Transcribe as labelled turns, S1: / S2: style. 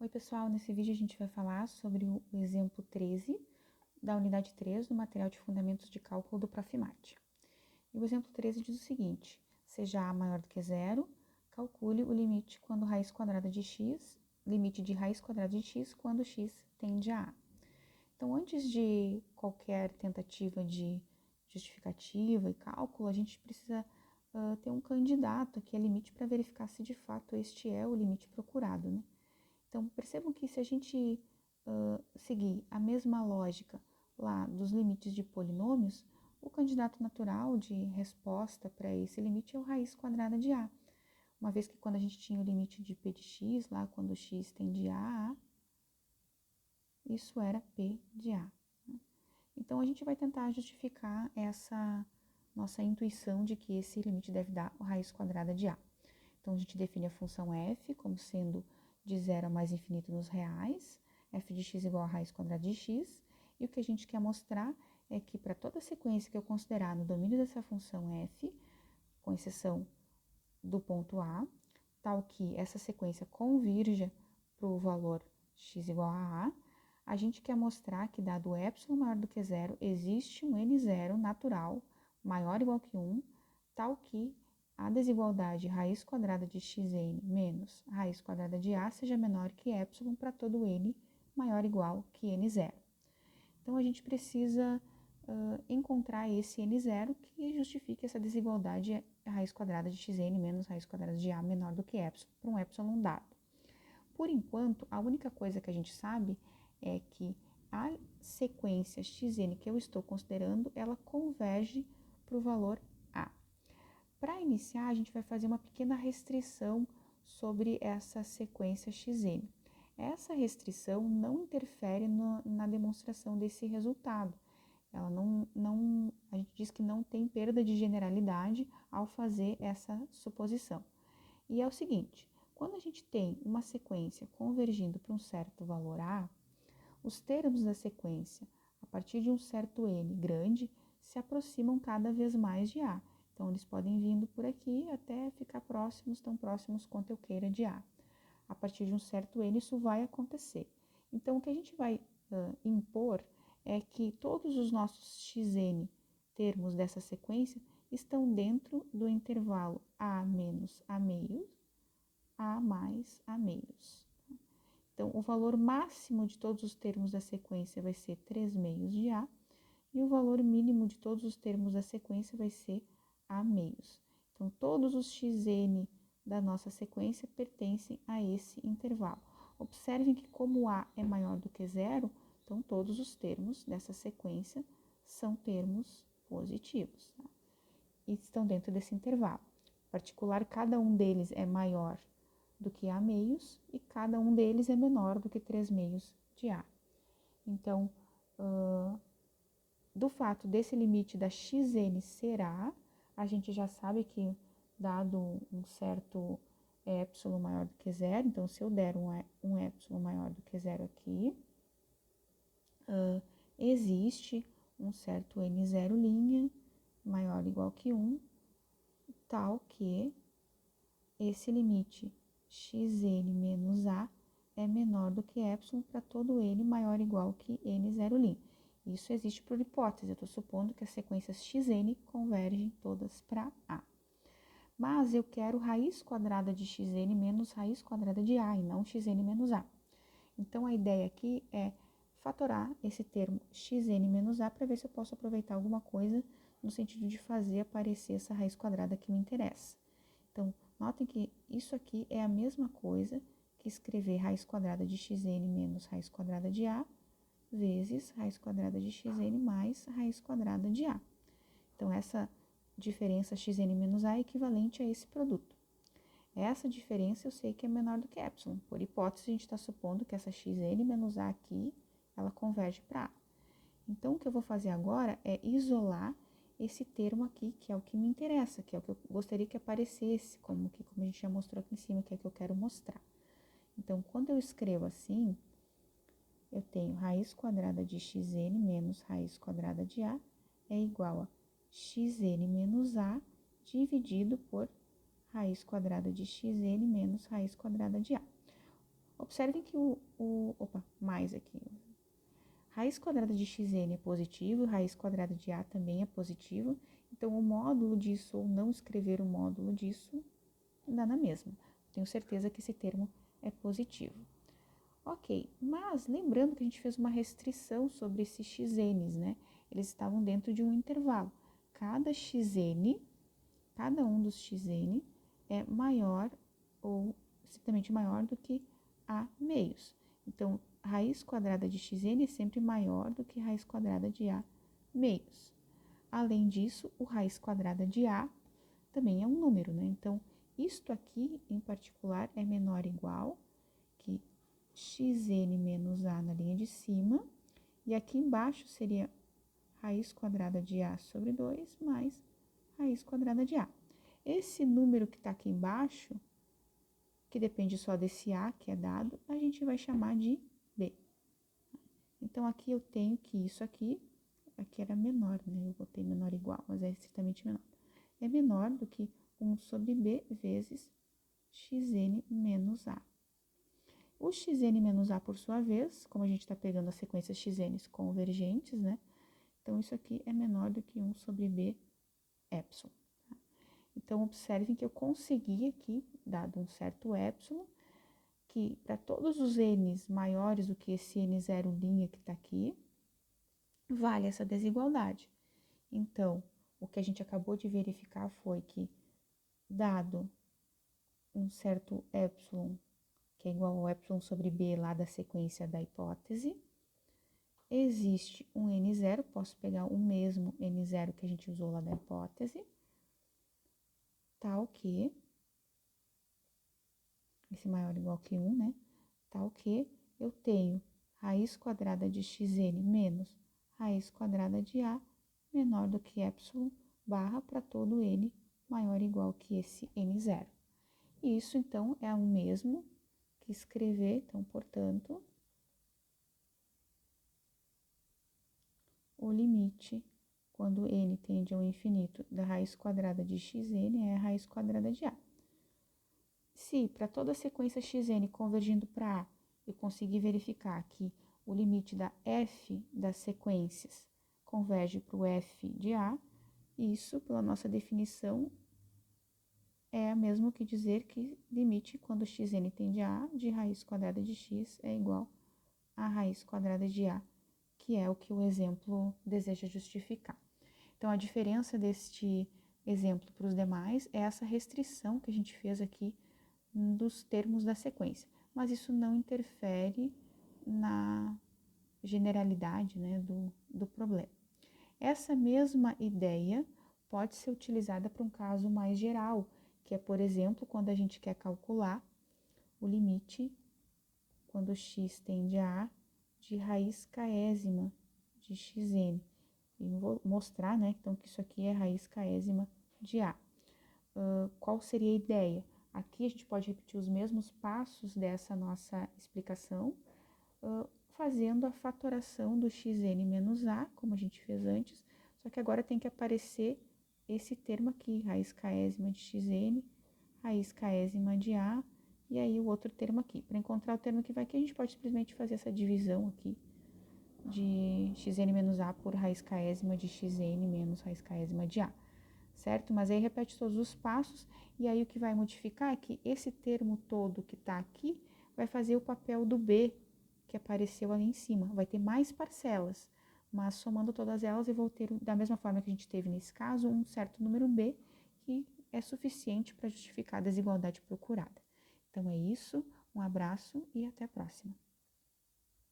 S1: Oi pessoal, nesse vídeo a gente vai falar sobre o exemplo 13 da unidade 3 do material de fundamentos de cálculo do Profimat. E o exemplo 13 diz o seguinte: seja a maior do que zero, calcule o limite quando raiz quadrada de x, limite de raiz quadrada de x quando x tende a A. Então, antes de qualquer tentativa de justificativa e cálculo, a gente precisa ter um candidato que é limite para verificar se de fato este é o limite procurado, né? Então, percebam que se a gente seguir a mesma lógica lá dos limites de polinômios, o candidato natural de resposta para esse limite é o raiz quadrada de A. Uma vez que quando a gente tinha o limite de p de x, lá quando x tendia a A, isso era p de A. Então, a gente vai tentar justificar essa nossa intuição de que esse limite deve dar a raiz quadrada de A. Então, a gente define a função f como sendo de 0 a mais infinito nos reais, f de x igual a raiz quadrada de x, e o que a gente quer mostrar é que para toda sequência que eu considerar no domínio dessa função f, com exceção do ponto A, tal que essa sequência convirja para o valor x igual a A, a gente quer mostrar que, dado ε maior do que zero, existe um n0 natural maior ou igual que 1, tal que a desigualdade raiz quadrada de xn menos raiz quadrada de A seja menor que ε para todo n maior ou igual que n0. Então, a gente precisa encontrar esse n0 que justifique essa desigualdade raiz quadrada de xn menos raiz quadrada de A menor do que ε para um ε dado. Por enquanto, a única coisa que a gente sabe é que a sequência xn que eu estou considerando, ela converge para o valor A. Para iniciar, a gente vai fazer uma pequena restrição sobre essa sequência xn. Essa restrição não interfere na demonstração desse resultado. Ela a gente diz que não tem perda de generalidade ao fazer essa suposição. E é o seguinte: quando a gente tem uma sequência convergindo para um certo valor A, os termos da sequência, a partir de um certo n grande, se aproximam cada vez mais de A. Então, eles podem vindo por aqui até ficar próximos, tão próximos quanto eu queira de A. A partir de um certo n, isso vai acontecer. Então, o que a gente vai impor é que todos os nossos xn termos dessa sequência estão dentro do intervalo A menos A meios, A mais A meios. Então, o valor máximo de todos os termos da sequência vai ser 3 meios de A, e o valor mínimo de todos os termos da sequência vai ser A meios. Então, todos os xn da nossa sequência pertencem a esse intervalo. Observem que como A é maior do que zero, então todos os termos dessa sequência são termos positivos, tá? E estão dentro desse intervalo. Em particular, cada um deles é maior do que A meios e cada um deles é menor do que 3 meios de A. Então, do fato desse limite da xn ser A, a gente já sabe que, dado um certo ε maior do que zero, então se eu der um ε maior do que zero aqui, existe um certo n0' maior ou igual que 1, tal que esse limite xn menos A é menor do que ε para todo n maior ou igual que n0'. Isso existe por hipótese, eu estou supondo que as sequências xn convergem todas para A. Mas eu quero raiz quadrada de xn menos raiz quadrada de A, e não xn menos A. Então, a ideia aqui é fatorar esse termo xn menos A para ver se eu posso aproveitar alguma coisa no sentido de fazer aparecer essa raiz quadrada que me interessa. Então, notem que isso aqui é a mesma coisa que escrever raiz quadrada de xn menos raiz quadrada de A vezes raiz quadrada de xn mais raiz quadrada de A. Então, essa diferença xn menos A é equivalente a esse produto. Essa diferença eu sei que é menor do que ε. Por hipótese, a gente está supondo que essa xn menos A aqui, ela converge para A. Então, o que eu vou fazer agora é isolar esse termo aqui, que é o que me interessa, que é o que eu gostaria que aparecesse, como a gente já mostrou aqui em cima, que é o que eu quero mostrar. Então, quando eu escrevo assim, eu tenho raiz quadrada de xn menos raiz quadrada de A é igual a xn menos A dividido por raiz quadrada de xn menos raiz quadrada de A. Observem que mais aqui. Raiz quadrada de xn é positivo, raiz quadrada de a também é positivo. Então, o módulo disso ou não escrever o módulo disso dá na mesma. Tenho certeza que esse termo é positivo. Ok, mas lembrando que a gente fez uma restrição sobre esses xn's, né? Eles estavam dentro de um intervalo. Cada um dos xn é maior ou estritamente maior do que a meios. Então, raiz quadrada de xn é sempre maior do que raiz quadrada de a meios. Além disso, o raiz quadrada de a também é um número, né? Então, isto aqui, em particular, é menor ou igual que xn menos a na linha de cima, e aqui embaixo seria raiz quadrada de a sobre 2 mais raiz quadrada de a. Esse número que está aqui embaixo, que depende só desse a que é dado, a gente vai chamar de b. Então, aqui eu tenho que isso aqui era menor, né? Eu botei menor ou igual, mas é estritamente menor. É menor do que 1 sobre b vezes xn menos a. O xn menos a, por sua vez, como a gente está pegando as sequências xn's convergentes, né? Então, isso aqui é menor do que 1 sobre b epsilon. Tá? Então, observem que eu consegui aqui, dado um certo epsilon, que para todos os n's maiores do que esse n0' que está aqui, vale essa desigualdade. Então, o que a gente acabou de verificar foi que, dado um certo epsilon, que é igual ao epsilon sobre b lá da sequência da hipótese, existe um n0, posso pegar o mesmo n0 que a gente usou lá da hipótese, tal que, esse maior ou igual que 1, né? Tal que eu tenho raiz quadrada de xn menos raiz quadrada de a menor do que epsilon barra para todo n maior ou igual que esse n0. E isso, então, é o mesmo que escrever, então, portanto, o limite, quando n tende ao infinito, da raiz quadrada de xn é a raiz quadrada de a. Se, para toda a sequência xn convergindo para a, eu conseguir verificar que o limite da f das sequências converge para o f de a, isso, pela nossa definição, é o mesmo que dizer que limite quando xn tende a a de raiz quadrada de x é igual a raiz quadrada de a, que é o que o exemplo deseja justificar. Então, a diferença deste exemplo para os demais é essa restrição que a gente fez aqui dos termos da sequência, mas isso não interfere na generalidade, né, do problema. Essa mesma ideia pode ser utilizada para um caso mais geral, que é, por exemplo, quando a gente quer calcular o limite quando x tende a a de raiz késima de xn. E vou mostrar, né, então, que isso aqui é raiz késima de a. Qual seria a ideia? Aqui a gente pode repetir os mesmos passos dessa nossa explicação, fazendo a fatoração do xn menos a, como a gente fez antes, só que agora tem que aparecer esse termo aqui, raiz késima de xn, raiz késima de a, e aí o outro termo aqui. Para encontrar o termo que vai aqui, a gente pode simplesmente fazer essa divisão aqui de xn menos a por raiz késima de xn menos raiz késima de a, certo? Mas aí repete todos os passos, e aí o que vai modificar é que esse termo todo que está aqui vai fazer o papel do b, que apareceu ali em cima. Vai ter mais parcelas, mas somando todas elas eu vou ter, da mesma forma que a gente teve nesse caso, um certo número b, que é suficiente para justificar a desigualdade procurada. Então é isso, um abraço e até a próxima.